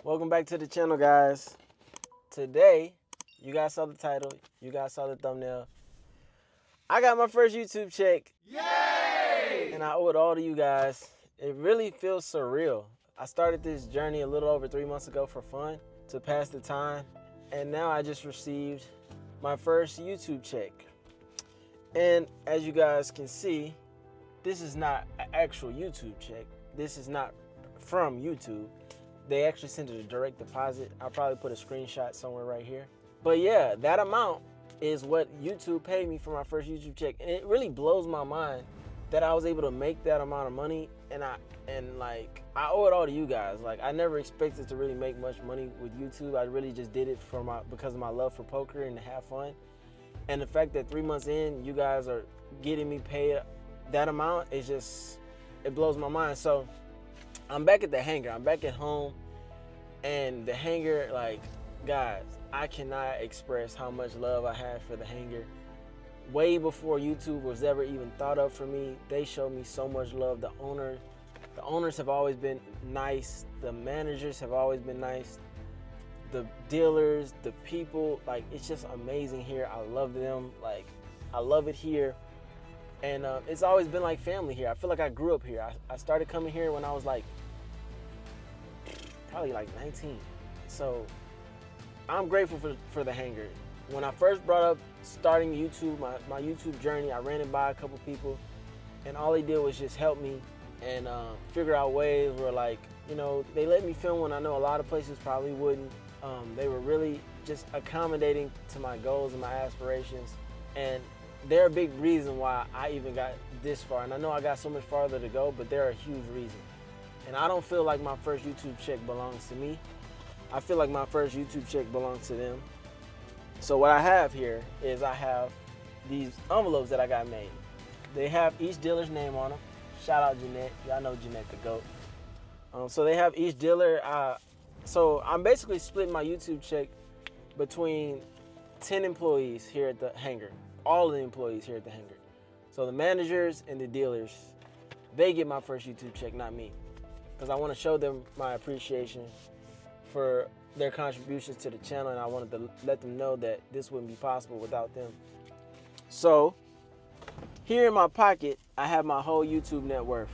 Welcome back to the channel, guys. Today, you guys saw the title, you guys saw the thumbnail. I got my first YouTube check. Yay! And I owe it all to you guys. It really feels surreal. I started this journey a little over 3 months ago for fun, to pass the time. And now I just received my first YouTube check. And as you guys can see, this is not an actual YouTube check. This is not from YouTube. They actually sent it a direct deposit. I'll probably put a screenshot somewhere right here. But yeah, that amount is what YouTube paid me for my first YouTube check. And it really blows my mind that I was able to make that amount of money. And I owe it all to you guys. Like, I never expected to really make much money with YouTube. I really just did it because of my love for poker and to have fun. And the fact that 3 months in, you guys are getting me paid that amount, it blows my mind. So I'm back at the hangar. I'm back at home, and the hangar, like, guys, I cannot express how much love I have for the hangar. Way before YouTube was ever even thought of for me, they showed me so much love. The owners have always been nice. The managers have always been nice. The dealers, the people, like, it's just amazing here. I love them. Like, I love it here. And it's always been like family here. I feel like I grew up here. I started coming here when I was probably 19. So I'm grateful for the hangar. When I first brought up starting YouTube, my YouTube journey, I ran it by a couple people, and all they did was just help me and figure out ways where, like, you know, they let me film when I know a lot of places probably wouldn't. They were really just accommodating to my goals and my aspirations. And they're a big reason why I even got this far. And I know I got so much farther to go, but they're a huge reason. And I don't feel like my first YouTube check belongs to me. I feel like my first YouTube check belongs to them. So what I have here is I have these envelopes that I got made. They have each dealer's name on them. Shout out Jeanette. Y'all know Jeanette the GOAT. So they have each dealer. So I'm basically splitting my YouTube check between 10 employees here at the hangar. All of the employees here at the hangar. So the managers and the dealers, they get my first YouTube check, not me. Because I want to show them my appreciation for their contributions to the channel, and I wanted to let them know that this wouldn't be possible without them. So here in my pocket, I have my whole YouTube net worth.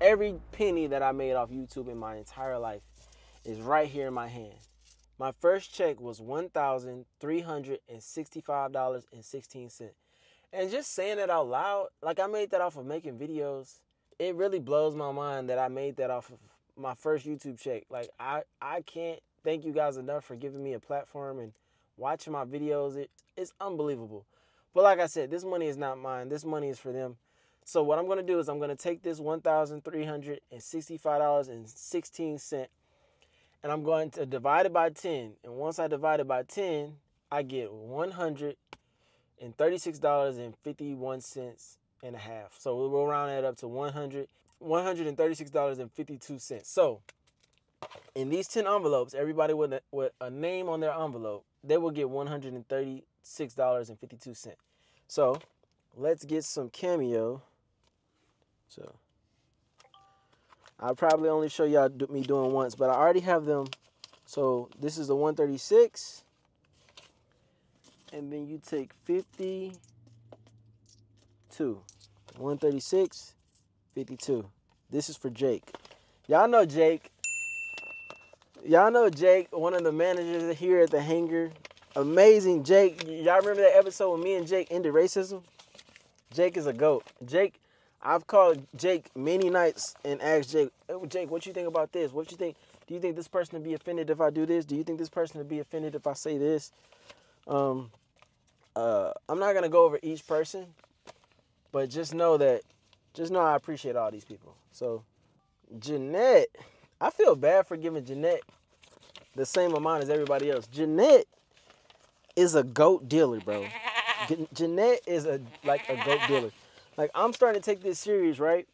Every penny that I made off YouTube in my entire life is right here in my hand. My first check was $1,365.16. And just saying it out loud, like, I made that off of making videos. It really blows my mind that I made that off of my first YouTube check. Like, I can't thank you guys enough for giving me a platform and watching my videos. It's unbelievable. But like I said, this money is not mine. This money is for them. So what I'm going to do is I'm going to take this $1,365.16 and I'm going to divide it by 10. And once I divide it by 10, I get $136.51 and a half. So we'll round that up to $136.52. So in these 10 envelopes, everybody with a name on their envelope, they will get $136.52. So let's get some Cameo. So I'll probably only show y'all me doing once, but I already have them. So this is the 136. And then you take 52. 136, 52. This is for Jake. Y'all know Jake. Y'all know Jake, one of the managers here at the hangar. Amazing Jake. Y'all remember that episode when me and Jake ended racism? Jake is a GOAT. Jake, I've called Jake many nights and asked Jake, oh, Jake, what you think about this? What you think? Do you think this person would be offended if I do this? Do you think this person would be offended if I say this? I'm not going to go over each person, but just know I appreciate all these people. So Jeanette, I feel bad for giving Jeanette the same amount as everybody else. Jeanette is a GOAT dealer, bro. Jeanette is a GOAT dealer. Like, I'm starting to take this serious, right?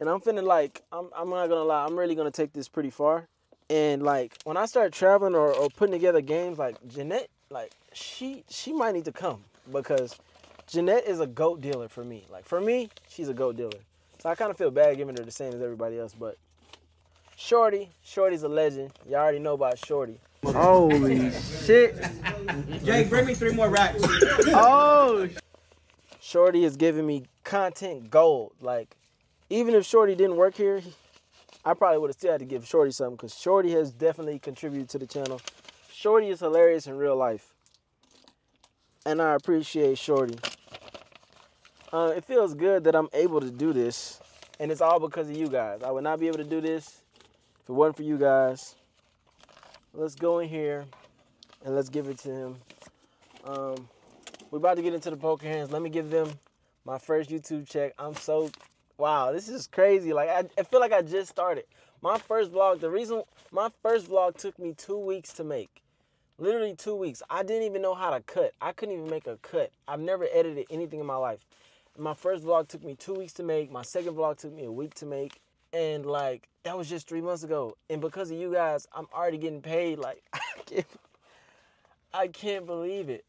And I'm finna, like, I'm not gonna lie, I'm really gonna take this pretty far. And, like, when I start traveling or putting together games, like, Jeanette, like, she might need to come, because Jeanette is a GOAT dealer for me. Like, for me, she's a GOAT dealer. So I kind of feel bad giving her the same as everybody else, but Shorty's a legend. You already know about Shorty. Holy shit. Jake, bring me 3 more racks. Oh. Shorty is giving me content gold. Like, even if Shorty didn't work here, I probably would have still had to give Shorty something because Shorty has definitely contributed to the channel. Shorty is hilarious in real life. And I appreciate Shorty. It feels good that I'm able to do this. And it's all because of you guys. I would not be able to do this if it wasn't for you guys. Let's go in here and let's give it to him. We're about to get into the poker hands. Let me give them my first YouTube check. Wow, this is crazy. Like, I feel like I just started. My first vlog, my first vlog took me 2 weeks to make. Literally 2 weeks. I didn't even know how to cut. I couldn't even make a cut. I've never edited anything in my life. My first vlog took me 2 weeks to make. My second vlog took me a week to make. And, like, that was just 3 months ago. And because of you guys, I'm already getting paid. Like, I can't believe it.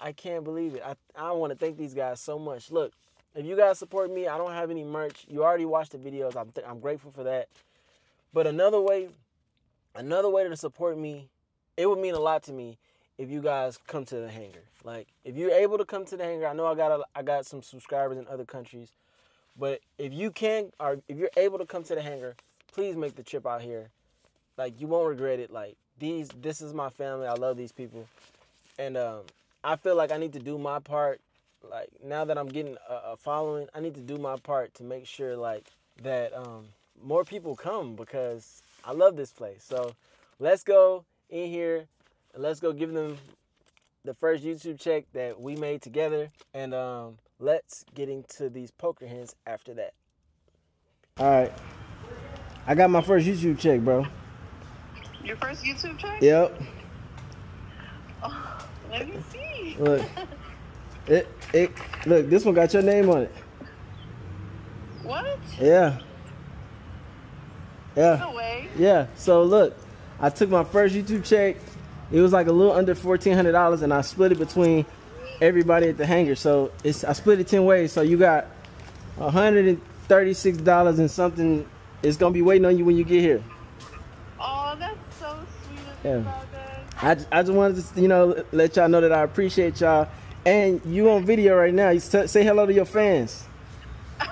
I can't believe it. I want to thank these guys so much. Look, if you guys support me, I don't have any merch. You already watched the videos. I'm grateful for that. But another way to support me, it would mean a lot to me if you guys come to the hangar. Like, if you're able to come to the hangar, I know I got some subscribers in other countries, but if you can, or if you're able to come to the hangar, please make the trip out here. Like, you won't regret it. Like, this is my family. I love these people, and I feel like I need to do my part. Like, now that I'm getting a following, I need to do my part to make sure, like, that more people come because I love this place. So let's go in here and let's go give them the first YouTube check that we made together, and let's get into these poker hands after that. All right, I got my first YouTube check, bro. Your first YouTube check? Yep. Oh, let me see. Look, look, this one got your name on it. What? Yeah. Yeah. No way. Yeah. So look, I took my first YouTube check. It was like a little under $1,400, and I split it between everybody at the hangar. So I split it 10 ways. So you got $136 and something. It's gonna be waiting on you when you get here. Oh, that's so sweet of you, guys. I just wanted to, you know, let y'all know that I appreciate y'all. And you on video right now. You say hello to your fans. Hey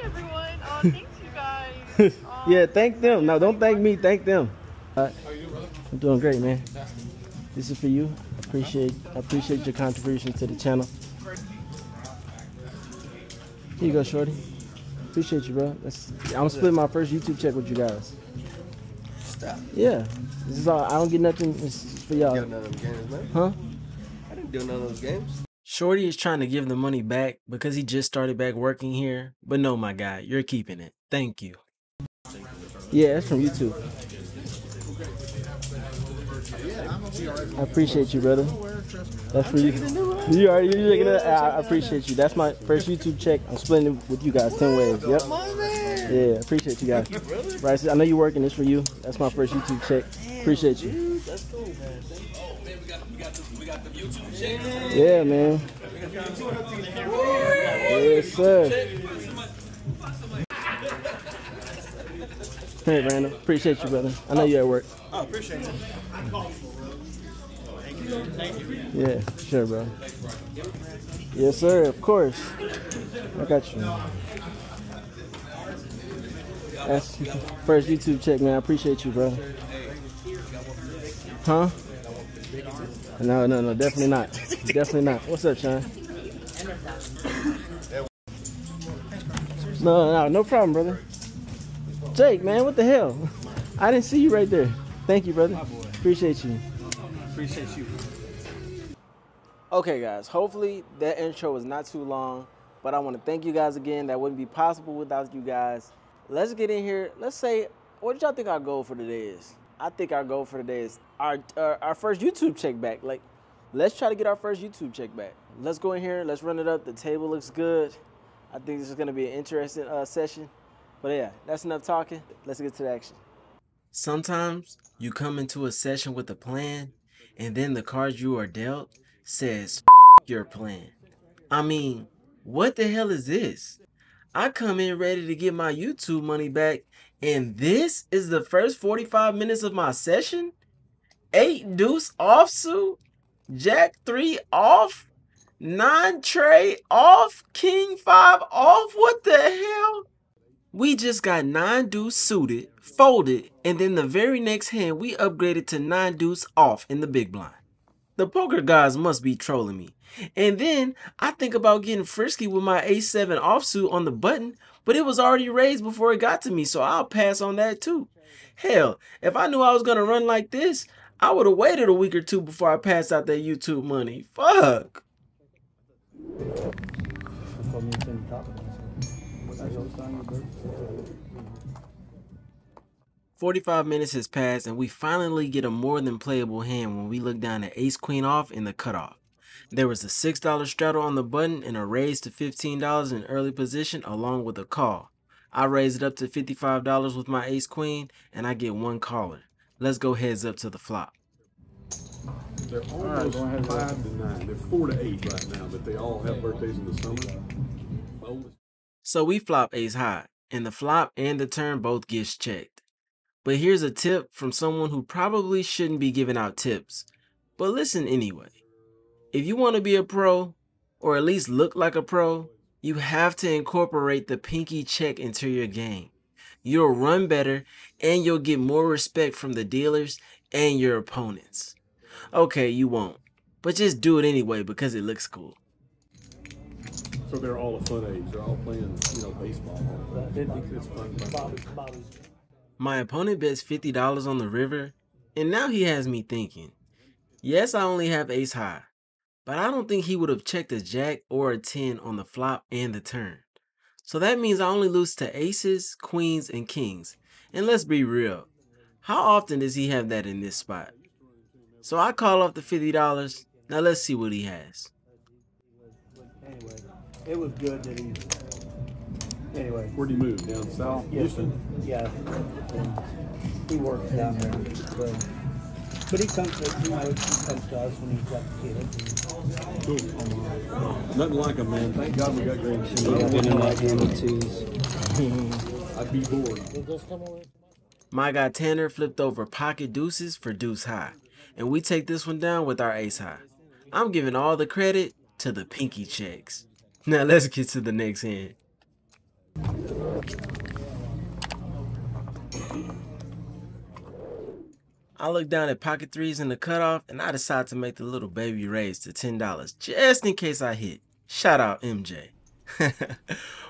everyone. Oh, thanks you guys. Yeah, thank them. No, don't thank me. Thank them. I'm doing great, man. This is for you. I appreciate your contribution to the channel. Here you go, Shorty. Appreciate you, bro. I'm splitting my first YouTube check with you guys. Stop. Yeah. This is all. I don't get nothing. This is for y'all. You none of them games, man. Huh? I didn't do none of those games. Shorty is trying to give the money back because he just started back working here. But no, my guy, you're keeping it. Thank you. Yeah, that's from YouTube. I appreciate you, brother. That's for you. You taking it? I appreciate you. That's my first YouTube check. I'm splitting it with you guys 10 ways. Yep. Yeah, appreciate you guys. Bryce, I know you're working. This for you. That's my first YouTube check. Appreciate you. That's cool, man. Oh man, we got the YouTube check. Yeah, man. Yes, sir. Hey, Randall. Appreciate you, brother. I know you're at work. Oh, appreciate it. Thank you. Yeah, sure, bro. Yes, sir. Of course. I got you. That's first YouTube check, man. I appreciate you, bro. Huh? No, definitely not. Definitely not. What's up, Sean? No problem, brother. Jake, man, what the hell? I didn't see you right there. Thank you, brother. Appreciate you. Appreciate you. Okay, guys, hopefully that intro was not too long, but I want to thank you guys again. That wouldn't be possible without you guys. Let's get in here. Let's say, what y'all think our goal for today is? I think our goal for today is our first YouTube check back. Like, let's try to get our first YouTube check back. Let's go in here. Let's run it up. The table looks good. I think this is going to be an interesting session. But yeah, that's enough talking. Let's get to the action. Sometimes you come into a session with a plan, and then the card you are dealt says your plan. I mean, what the hell is this? I come in ready to get my YouTube money back, and this is the first 45 minutes of my session? 8 deuce offsuit, jack 3 off, 9 tray off, king 5 off. What the hell? We just got 9 deuce suited, folded, and then the very next hand we upgraded to 9 deuce off in the big blind. The poker guys must be trolling me. And then I think about getting frisky with my ace-7 offsuit on the button, but it was already raised before it got to me, so I'll pass on that too. Hell, if I knew I was gonna run like this, I would have waited a week or two before I passed out that YouTube money. Fuck. 45 minutes has passed and we finally get a more than playable hand when we look down at ace queen off in the cutoff. There was a $6 straddle on the button and a raise to $15 in early position along with a call. I raise it up to $55 with my ace queen and I get one caller. Let's go heads up to the flop. They're almost 5 to 9. They're 4 to 8 right now, but they all have birthdays in the summer. So we flop ace high, and the flop and the turn both gets checked. But here's a tip from someone who probably shouldn't be giving out tips, but listen anyway. If you want to be a pro, or at least look like a pro, you have to incorporate the pinky check into your game. You'll run better, and you'll get more respect from the dealers and your opponents. Okay, you won't, but just do it anyway because it looks cool. So they're all a fun age. They're all playing, baseball. It's fun. My opponent bets $50 on the river, and now he has me thinking. Yes, I only have ace high, but I don't think he would have checked a jack or a 10 on the flop and the turn. So that means I only lose to aces, queens, and kings. And let's be real, how often does he have that in this spot? So I call off the $50. Now let's see what he has. Anyway, it was good that he. Anyway. Where'd he move? Down south? Houston. Yeah. And he works down there. But he comes to, he comes to us when he's got the kid. Cool. Nothing like him, man. Thank God we got great machines. I'd be bored. My guy Tanner flipped over pocket deuces for deuce high, and we take this one down with our ace high. I'm giving all the credit to the pinky checks. Now let's get to the next hand. I look down at pocket threes in the cutoff and I decide to make the little baby raise to $10 just in case I hit. Shout out MJ.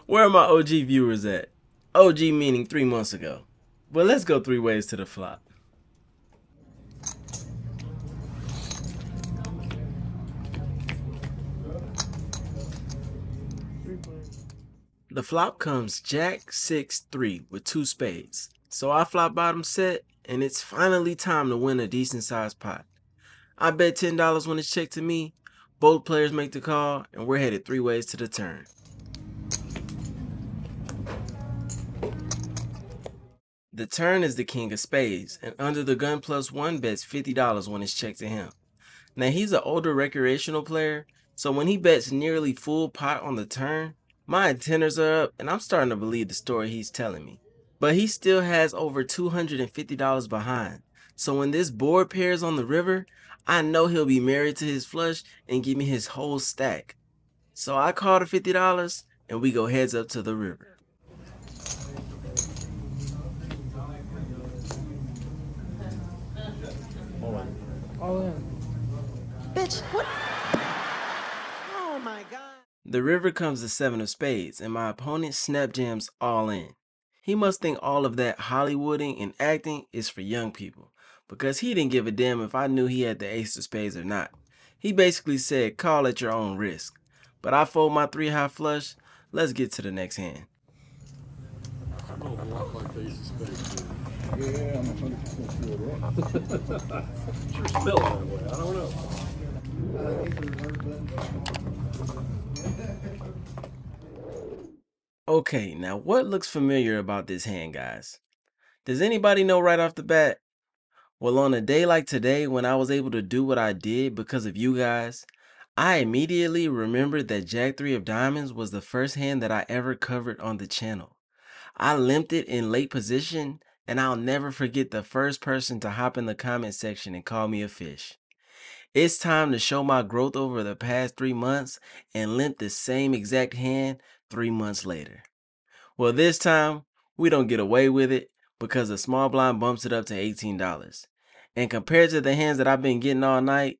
Where are my OG viewers at? OG meaning 3 months ago. But let's go 3 ways to the flop. The flop comes jack 6-3 with 2 spades. So I flop bottom set and it's finally time to win a decent sized pot. I bet $10 when it's checked to me. Both players make the call and we're headed 3 ways to the turn. The turn is the king of spades and under the gun +1 bets $50 when it's checked to him. Now he's an older recreational player, so when he bets nearly full pot on the turn, my antennas are up and I'm starting to believe the story he's telling me. But he still has over $250 behind. So when this board pairs on the river, I know he'll be married to his flush and give me his whole stack. So I call the $50 and we go heads up to the river. All in. Bitch, what? Oh my God. The river comes the 7 of spades and my opponent snap jams all in. He must think all of that Hollywooding and acting is for young people because he didn't give a damn if I knew he had the ace of spades or not. He basically said call at your own risk. But I fold my 3 high flush. Let's get to the next hand. Smells a lot like the ace of spades. Yeah, I'm 100% sure of that. Sure smells that way. I don't know. Okay, now what looks familiar about this hand, guys? Does anybody know right off the bat? Well, on a day like today when I was able to do what I did because of you guys, I immediately remembered that Jack 3 of diamonds was the first hand that I ever covered on the channel. I limped it in late position, and I'll never forget the first person to hop in the comment section and call me a fish. It's time to show my growth over the past 3 months and limp the same exact hand 3 months later. Well, this time, we don't get away with it because the small blind bumps it up to $18. And compared to the hands that I've been getting all night,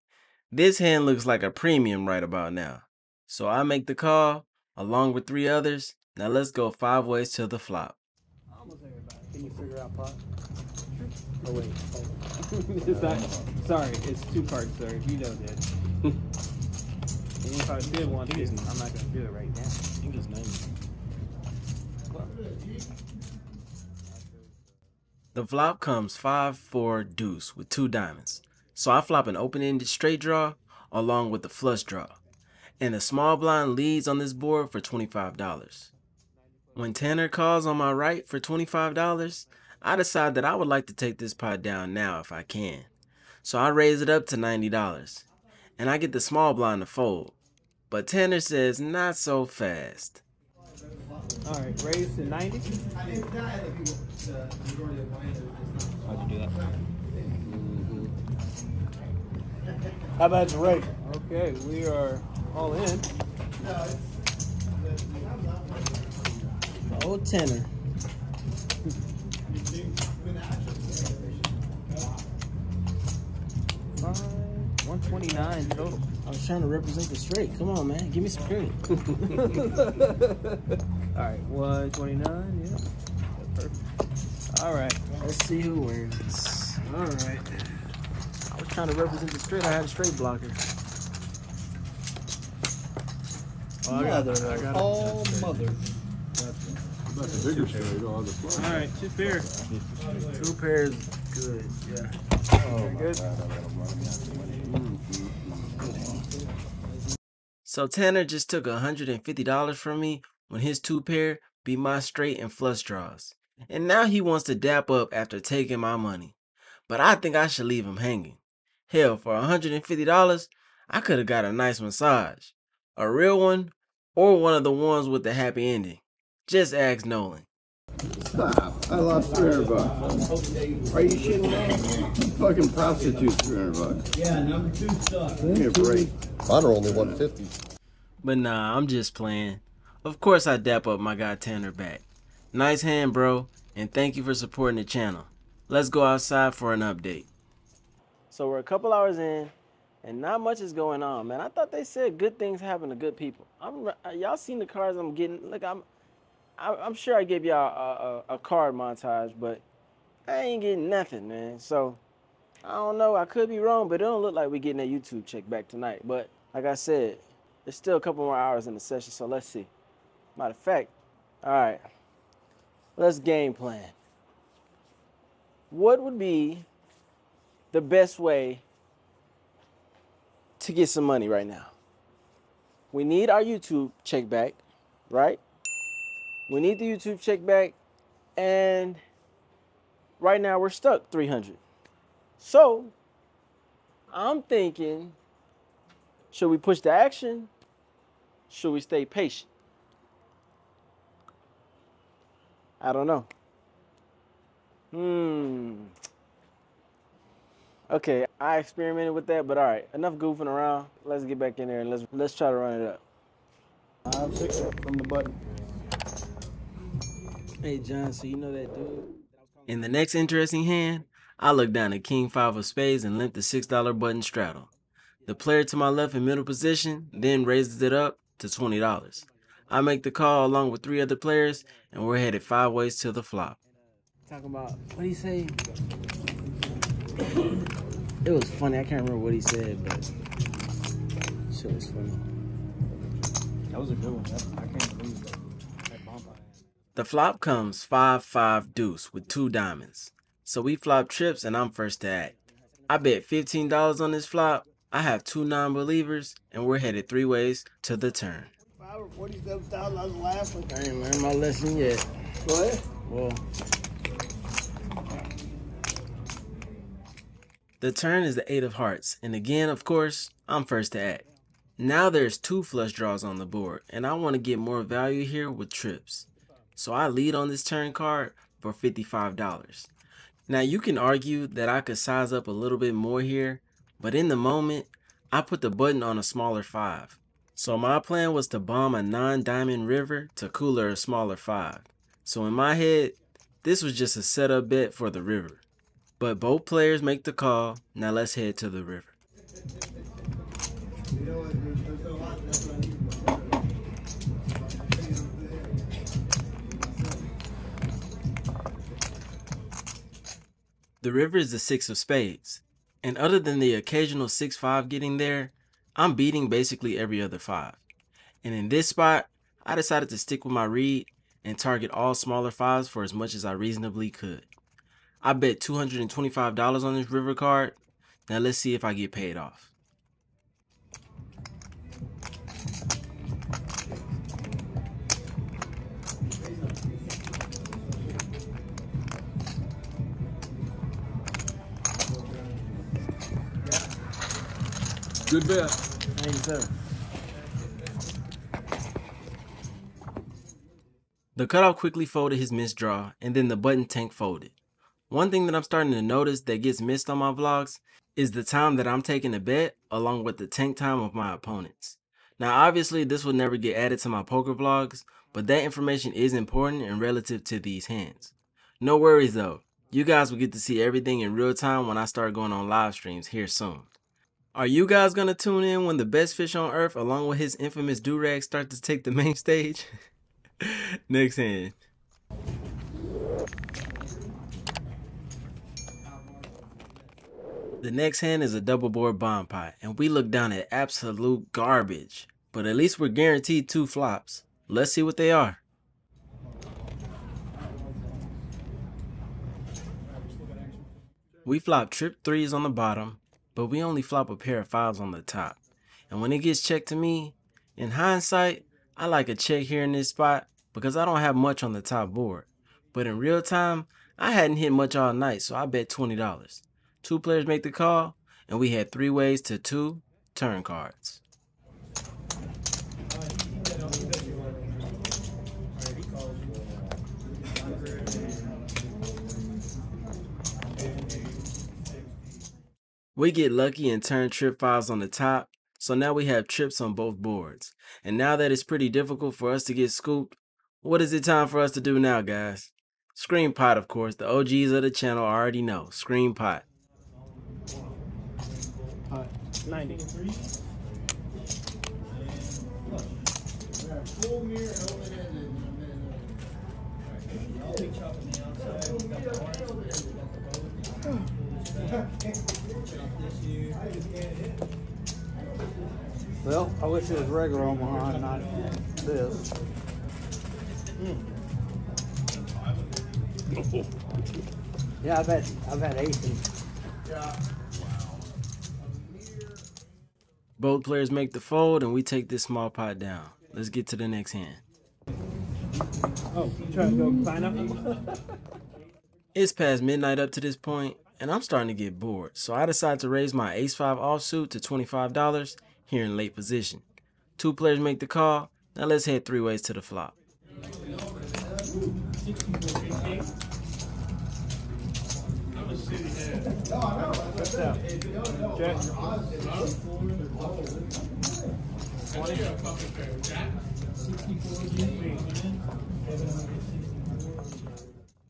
this hand looks like a premium right about now. So I make the call, along with 3 others. Now let's go 5 ways to the flop. Almost everybody. Can you figure out pot? Oh wait, hold on. It's not, sorry, it's 2 cards, sir. You know that. And if I did want to, I'm not gonna do it right now. You just name it. The flop comes 5-4 deuce with 2 diamonds. So I flop an open-ended straight draw along with the flush draw. And the small blind leads on this board for $25. When Tanner calls on my right for $25, I decide that I would like to take this pot down now if I can. So I raise it up to $90. And I get the small blind to fold. But Tanner says not so fast. Alright, raise to 90. How'd you do that? How about the rate? Okay, we are all in. Oh, Tanner. 129 total. I was trying to represent the straight. Come on, man. Give me some credit. Alright, 129, yeah. That's perfect. Alright. Let's see who wins. Alright. I was trying to represent the straight. I had a straight blocker. Oh, I got it. Oh, mother. That's a bigger straight on the floor. Alright, 2 pairs. 2 pairs. Good. Yeah. Very good. So Tanner just took $150 from me when his 2 pair beat my straight and flush draws. And now he wants to dap up after taking my money. But I think I should leave him hanging. Hell, for $150, I could have got a nice massage. A real one, or one of the ones with the happy ending. Just ask Nolan. Stop. I lost $300. Are you shitting me? Fucking prostitute $300. Yeah, number 2 sucks. Give me a break. Mine are only 150. But nah, I'm just playing. Of course I dap up my guy Tanner back. Nice hand, bro, and thank you for supporting the channel. Let's go outside for an update. So we're a couple hours in, and not much is going on, man. I thought they said good things happen to good people. Y'all seen the cards I'm getting? Look, I'm sure I gave y'all a card montage, but I ain't getting nothing, man. So I don't know. I could be wrong, but it don't look like we're getting that YouTube check back tonight. But like I said, there's still a couple more hours in the session, so let's see. Matter of fact, all right, let's game plan. What would be the best way to get some money right now? We need our YouTube check back, right? We need the YouTube check back, and right now we're stuck 300. So I'm thinking, should we push the action? Should we stay patient? I don't know. Okay, I experimented with that, but all right, enough goofing around. Let's get back in there and let's try to run it up. 5-6 from the button. Hey John, so you know that dude? In the next interesting hand, I look down at King 5 of spades and limp the $6 button straddle. The player to my left in middle position then raises it up to $20. I make the call along with 3 other players, and we're headed 5 ways to the flop. Talking about, what he say? It was funny, I can't remember what he said, but shit was funny. That was a good one. I can't believe that. The flop comes 5-5 deuce with 2 diamonds. So we flop trips and I'm first to act. I bet $15 on this flop. I have 2 non-believers and we're headed 3 ways to the turn. $47,000 laughing. I ain't learned my lesson yet. What? Well, the turn is the 8 of hearts, and again, of course, I'm first to act. Now there's 2 flush draws on the board, and I want to get more value here with trips. So I lead on this turn card for $55. Now you can argue that I could size up a little bit more here, but in the moment, I put the button on a smaller 5. So my plan was to bomb a non-diamond river to cooler a smaller 5. So in my head, this was just a setup bet for the river. But both players make the call. Now let's head to the river. The river is the 6 of spades, and other than the occasional 6-5 getting there, I'm beating basically every other 5. And in this spot, I decided to stick with my read and target all smaller 5s for as much as I reasonably could. I bet $225 on this river card. Now let's see if I get paid off. Good bet. Thank you, sir. The cutoff quickly folded his missed draw, and then the button tank folded. One thing that I'm starting to notice that gets missed on my vlogs is the time that I'm taking to bet along with the tank time of my opponents. Now obviously this will never get added to my poker vlogs, but that information is important and relative to these hands. No worries though, you guys will get to see everything in real time when I start going on live streams here soon. Are you guys gonna tune in when the best fish on earth along with his infamous do-rag start to take the main stage? Next hand. The next hand is a double board bomb pot, and we look down at absolute garbage. But at least we're guaranteed 2 flops. Let's see what they are. We flop trip 3s on the bottom, but we only flop a pair of 5s on the top. And when it gets checked to me, in hindsight, I like a check here in this spot because I don't have much on the top board. But in real time, I hadn't hit much all night, so I bet $20. 2 players make the call, and we had 3 ways to 2 turn cards. We get lucky and turn trip 5s on the top, so now we have trips on both boards. And now that it's pretty difficult for us to get scooped, what is it time for us to do now, guys? Screen pot, of course. The OGs of the channel already know. Screen pot. 90. Well, I wish it was regular Omaha, not this. Yeah, I've had aces. Both players make the fold, and we take this small pot down. Let's get to the next hand. Oh, you trying to go pineapple? It's past midnight up to this point, and I'm starting to get bored, so I decide to raise my ace-5 offsuit to $25 here in late position. 2 players make the call. Now let's head 3 ways to the flop.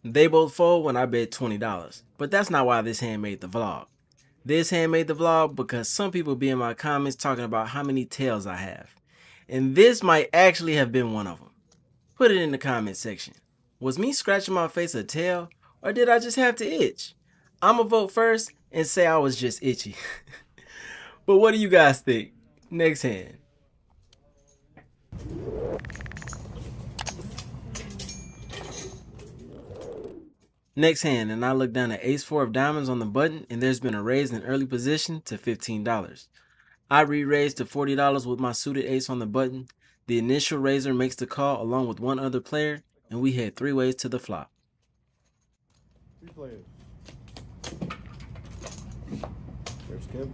They both fold when I bet $20, but that's not why this hand made the vlog. This hand made the vlog because some people be in my comments talking about how many tails I have. And this might actually have been one of them. Put it in the comment section. Was me scratching my face a tail, or did I just have to itch? I'ma vote first and say I was just itchy. But what do you guys think? Next hand. Next hand, and I look down at ace-4 of diamonds on the button, and there's been a raise in early position to $15. I re-raised to $40 with my suited ace on the button. The initial raiser makes the call along with 1 other player, and we head 3 ways to the flop. 3 players. There's Kim.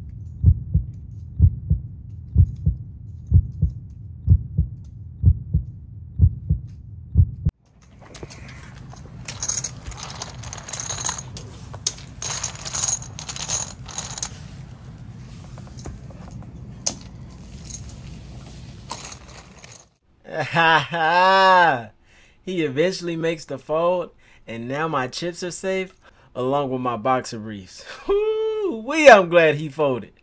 He eventually makes the fold, and now my chips are safe, along with my boxer briefs. I'm glad he folded.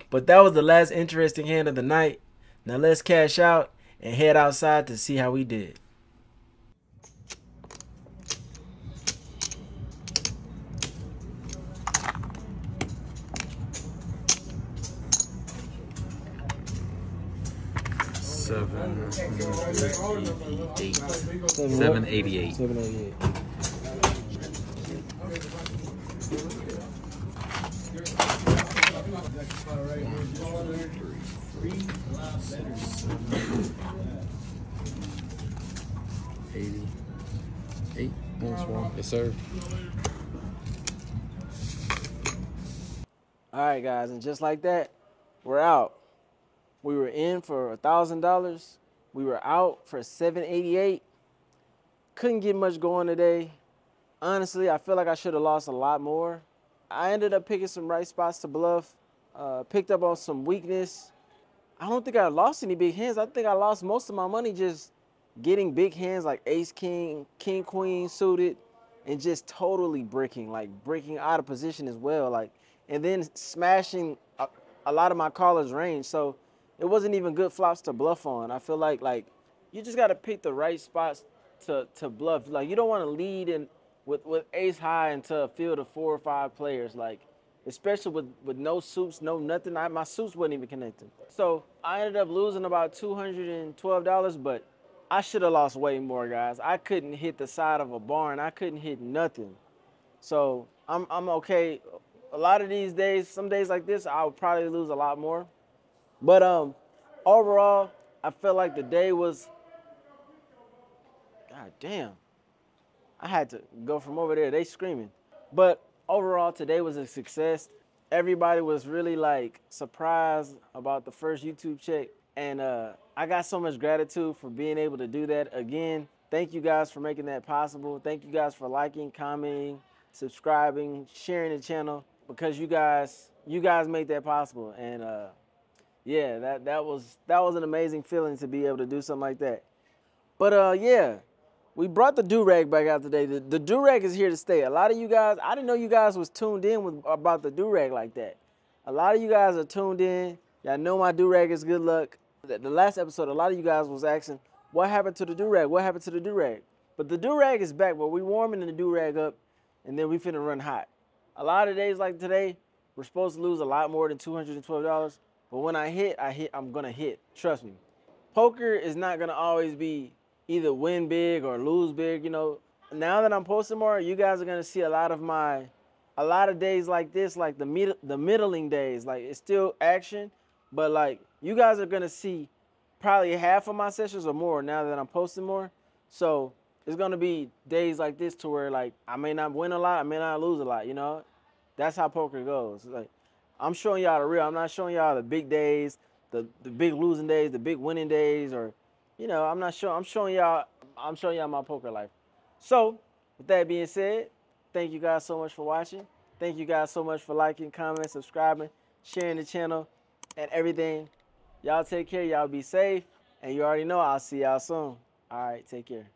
But that was the last interesting hand of the night. Now let's cash out and head outside to see how we did. $788. 788. $88. Yes, sir. All right, guys, and just like that, we're out. We were in for $1,000. We were out for $788. Couldn't get much going today. Honestly, I feel like I should have lost a lot more. I ended up picking some right spots to bluff. Picked up on some weakness. I don't think I lost any big hands. I think I lost most of my money just getting big hands like ace, king, king, queen suited, and just totally breaking out of position as well. And then smashing a lot of my caller's range. So it wasn't even good flops to bluff on. I feel like you just got to pick the right spots to bluff. Like, you don't want to lead in with ace high into a field of 4 or 5 players. Like, especially with no suits, no nothing. My suits wasn't even connected. So I ended up losing about $212, but I should have lost way more, guys. I couldn't hit the side of a barn. I couldn't hit nothing. So I'm okay. A lot of these days, some days like this, I would probably lose a lot more. But overall, I felt like the day was, God damn. I had to go from over there. They screaming. But overall, today was a success. Everybody was really surprised about the first YouTube check. And I got so much gratitude for being able to do that again. Thank you guys for making that possible. Thank you guys for liking, commenting, subscribing, sharing the channel, because you guys made that possible. And yeah, that was an amazing feeling to be able to do something like that. But yeah, we brought the do-rag back out today. The do-rag is here to stay. A lot of you guys, I didn't know you guys was tuned in about the do-rag like that. A lot of you guys are tuned in. Y'all know my do-rag is good luck. The last episode, a lot of you guys was asking, what happened to the do-rag? What happened to the do-rag? But the do-rag is back, but we warming the do-rag up, and then we finna run hot. A lot of days like today, we're supposed to lose a lot more than $212, but when I hit, I'm gonna hit. Trust me. Poker is not gonna always be either win big or lose big. You know, now that I'm posting more, you guys are gonna see a lot of days like this, like the middling days. Like, it's still action, but you guys are gonna see probably half of my sessions or more now that I'm posting more. So it's gonna be days like this to where I may not win a lot, I may not lose a lot. You know, that's how poker goes. I'm showing y'all the real. I'm not showing y'all the big days, the big losing days, the big winning days, or I'm not sure. I'm showing y'all my poker life. So with that being said, thank you guys so much for watching. Thank you guys so much for liking, commenting, subscribing, sharing the channel, and everything. Y'all take care. Y'all be safe. And you already know I'll see y'all soon. All right, take care.